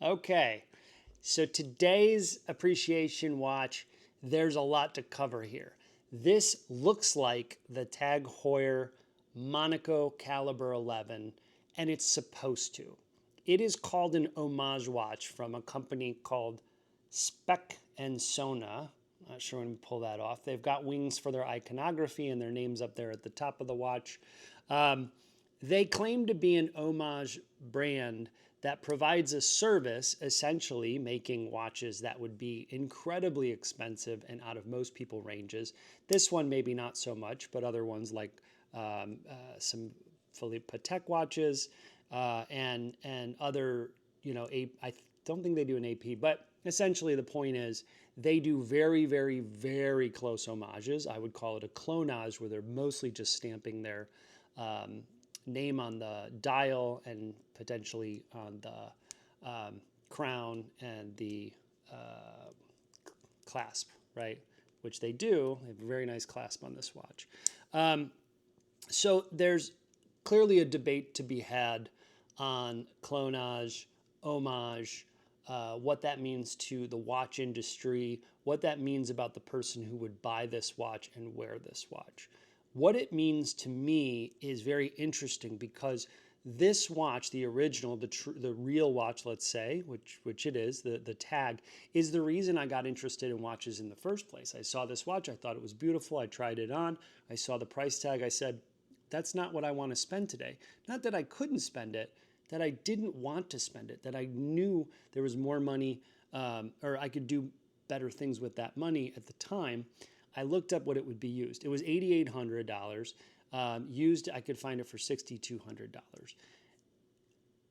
Okay, so today's appreciation watch, there's a lot to cover here. This looks like the Tag Heuer Monaco Caliber 11, and it's supposed to. It is called an homage watch from a company called Specht and Sohne. Not sure when we pull that off. They've got wings for their iconography and their names up there at the top of the watch. They claim to be an homage brand that provides a service, essentially making watches that would be incredibly expensive and out of most people ranges. This one maybe not so much, but other ones like some Philippe Patek watches and other, I don't think they do an AP, but essentially the point is they do very, very, very close homages. I would call it a clonage, where they're mostly just stamping their name on the dial and potentially on the crown and the clasp, right? Which they do. They have a very nice clasp on this watch. So there's clearly a debate to be had on clonage, homage, what that means to the watch industry, what that means about the person who would buy this watch and wear this watch. What it means to me is very interesting because this watch, the original, the real watch, let's say, which it is, the tag, is the reason I got interested in watches in the first place. I saw this watch, I thought it was beautiful, I tried it on, I saw the price tag, I said, that's not what I want to spend today. Not that I couldn't spend it, that I didn't want to spend it, that I knew there was more money or I could do better things with that money at the time. I looked up what it would be used. It was $8,800. Used, I could find it for $6,200.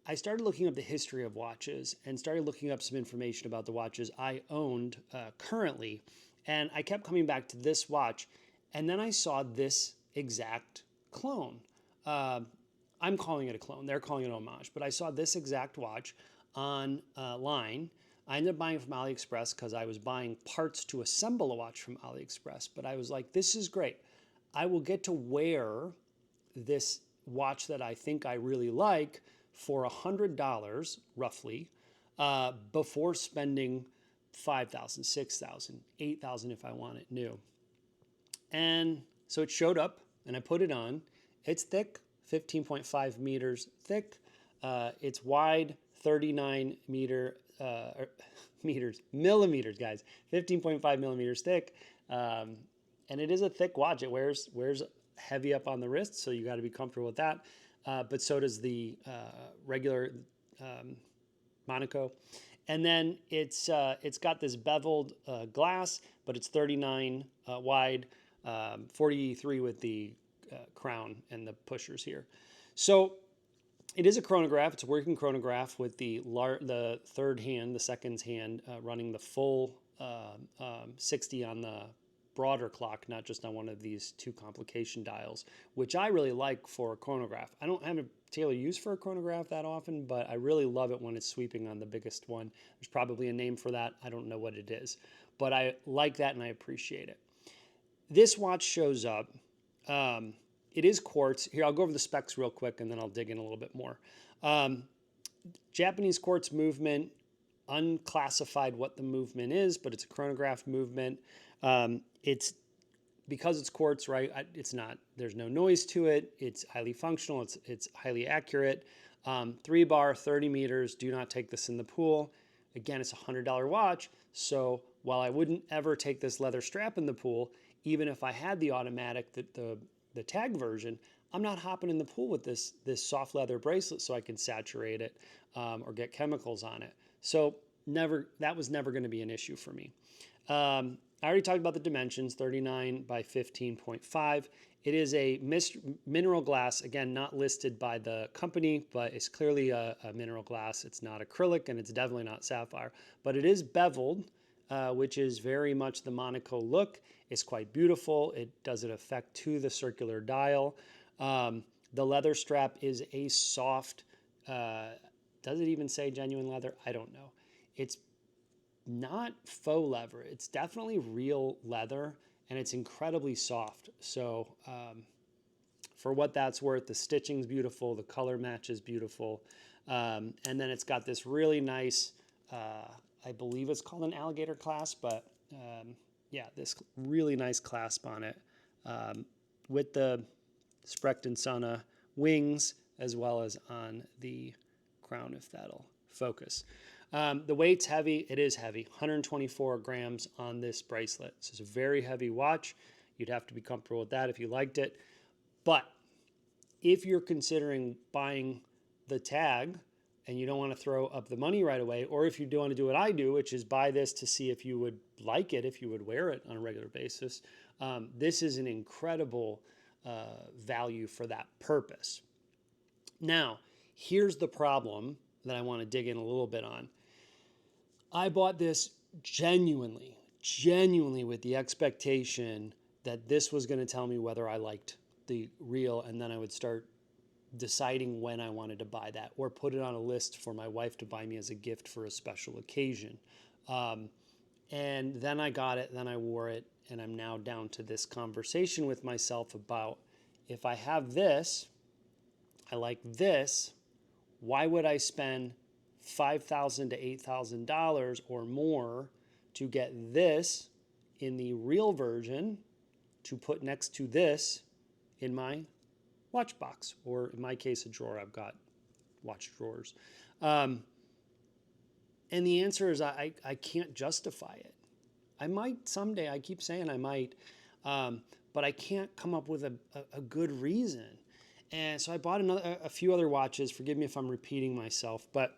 I started looking up the history of watches and started looking up some information about the watches I owned currently. And I kept coming back to this watch. And then I saw this exact clone. I'm calling it a clone. They're calling it homage. But I saw this exact watch online. I ended up buying it from AliExpress because I was buying parts to assemble a watch from AliExpress. But I was like, this is great. I will get to wear this watch that I think I really like for $100 roughly before spending $5,000, $6,000, $8,000 if I want it new. And so it showed up and I put it on. It's thick, 15.5 meters thick. It's wide, 39 millimeters, guys, 15.5 millimeters thick. And it is a thick watch. It wears heavy up on the wrist, so you got to be comfortable with that. But so does the regular Monaco. And then it's got this beveled glass, but it's 39 wide, 43 with the crown and the pushers here. So it is a chronograph. It's a working chronograph with the third hand, the second's hand, running the full 60 on the broader clock, not just on one of these two complication dials, which I really like for a chronograph. I don't have a particular use for a chronograph that often, but I really love it when it's sweeping on the biggest one. There's probably a name for that. I don't know what it is, but I like that and I appreciate it. This watch shows up. It is quartz. Here, I'll go over the specs real quick and then I'll dig in a little bit more. Japanese quartz movement, unclassified what the movement is, but it's a chronograph movement. It's because it's quartz, right? It's not. There's no noise to it. It's highly functional. It's highly accurate. 3 bar, 30 meters. Do not take this in the pool. Again, it's a $100 watch. So while I wouldn't ever take this leather strap in the pool, even if I had the automatic, the tag version, I'm not hopping in the pool with this soft leather bracelet so I can saturate it or get chemicals on it. So that was never going to be an issue for me. I already talked about the dimensions, 39 by 15.5. It is a mineral glass, again, not listed by the company, but it's clearly a mineral glass. It's not acrylic and it's definitely not sapphire, but it is beveled, which is very much the Monaco look. It's quite beautiful. It does an effect to the circular dial. The leather strap is a soft, does it even say genuine leather? I don't know. It's not faux leather. It's definitely real leather and it's incredibly soft. So for what that's worth, the stitching's beautiful, the color match is beautiful. And then it's got this really nice, I believe it's called an alligator clasp, but yeah, this really nice clasp on it with the Specht Sohne wings, as well as on the crown, if that'll focus. The weight's heavy. It is heavy, 124 grams on this bracelet. So it's a very heavy watch. You'd have to be comfortable with that if you liked it. But if you're considering buying the tag and you don't want to throw up the money right away, or if you do want to do what I do, which is buy this to see if you would like it, if you would wear it on a regular basis, this is an incredible value for that purpose. Now, here's the problem that I want to dig in a little bit on. I bought this genuinely with the expectation that this was going to tell me whether I liked the reel, and then I would start deciding when I wanted to buy that or put it on a list for my wife to buy me as a gift for a special occasion. And then I got it, then I wore it, and I'm now down to this conversation with myself about, if I have this, I like this, why would I spend $5,000 to $8,000 or more to get this in the real version to put next to this in my watch box, or in my case, a drawer? I've got watch drawers. And the answer is I can't justify it. I might someday, I keep saying I might, but I can't come up with a good reason. And so I bought a few other watches. Forgive me if I'm repeating myself, but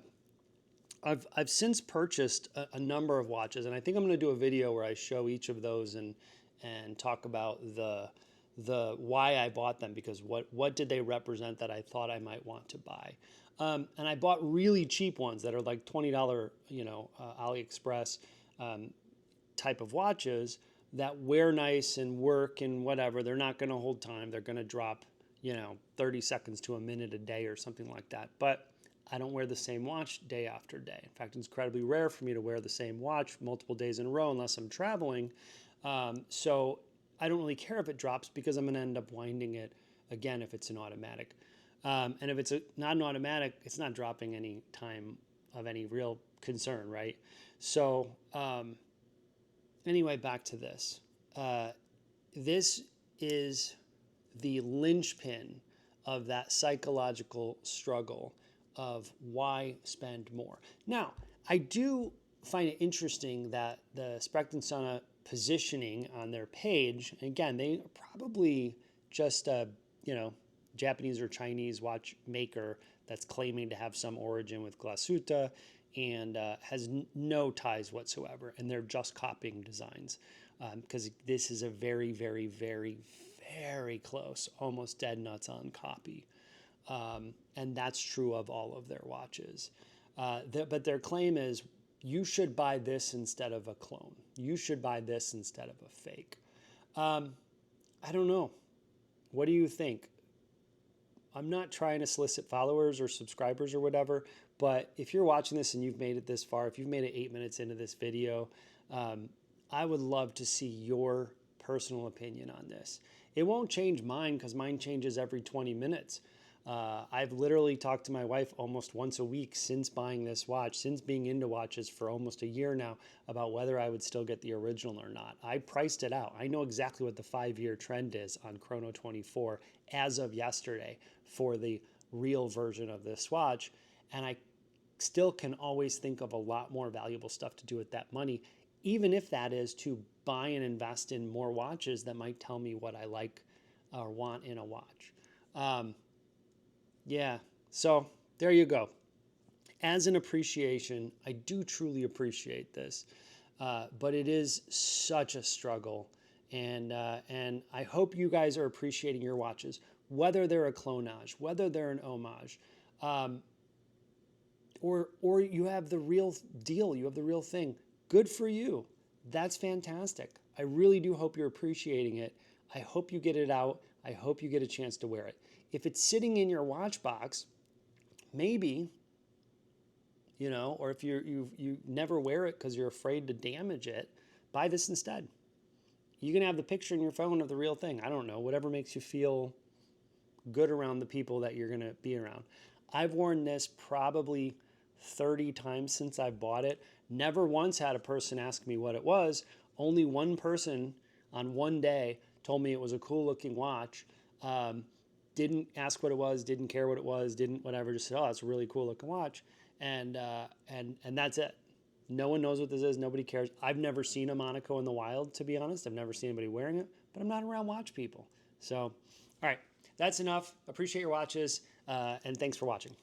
I've since purchased a number of watches, and I think I'm going to do a video where I show each of those and talk about the why I bought them, because what did they represent that I thought I might want to buy. And I bought really cheap ones that are like $20, AliExpress type of watches that wear nice and work and whatever. They're not going to hold time. They're going to drop, 30 seconds to a minute a day or something like that. But I don't wear the same watch day after day. In fact, it's incredibly rare for me to wear the same watch multiple days in a row unless I'm traveling. So I don't really care if it drops, because I'm going to end up winding it again if it's an automatic. And if it's not an automatic, it's not dropping any time of any real concern, right? So anyway, back to this. This is the linchpin of that psychological struggle of why spend more. Now, I do find it interesting that the Specht Sohne positioning on their page, again, they are probably just a Japanese or Chinese watchmaker that's claiming to have some origin with glasuta and has no ties whatsoever, and they're just copying designs, because this is a very, very, very, very close, almost dead nuts on copy. And that's true of all of their watches. But their claim is, you should buy this instead of a clone. You should buy this instead of a fake. I don't know. What do you think? I'm not trying to solicit followers or subscribers or whatever, but if you're watching this and you've made it this far, if you've made it 8 minutes into this video, I would love to see your personal opinion on this. It won't change mine, because mine changes every 20 minutes. I've literally talked to my wife almost once a week since buying this watch, since being into watches for almost a year now, about whether I would still get the original or not. I priced it out. I know exactly what the 5-year trend is on Chrono 24 as of yesterday for the real version of this watch, and I still can always think of a lot more valuable stuff to do with that money, even if that is to buy and invest in more watches that might tell me what I like or want in a watch. Yeah, so there you go. As an appreciation, I do truly appreciate this, but it is such a struggle, and I hope you guys are appreciating your watches, whether they're a clonage, whether they're an homage, or you have the real deal, you have the real thing. Good for you. That's fantastic. I really do hope you're appreciating it. I hope you get it out. I hope you get a chance to wear it. If it's sitting in your watch box, maybe, or if you never wear it because you're afraid to damage it, buy this instead. You can have the picture in your phone of the real thing. I don't know, whatever makes you feel good around the people that you're going to be around. I've worn this probably 30 times since I bought it. Never once had a person ask me what it was. Only one person on one day told me it was a cool looking watch. Didn't ask what it was, didn't care what it was, didn't whatever, just said, oh, it's a really cool looking watch. And that's it. No one knows what this is. Nobody cares. I've never seen a Monaco in the wild, to be honest. I've never seen anybody wearing it, but I'm not around watch people. So, all right, that's enough. Appreciate your watches, and thanks for watching.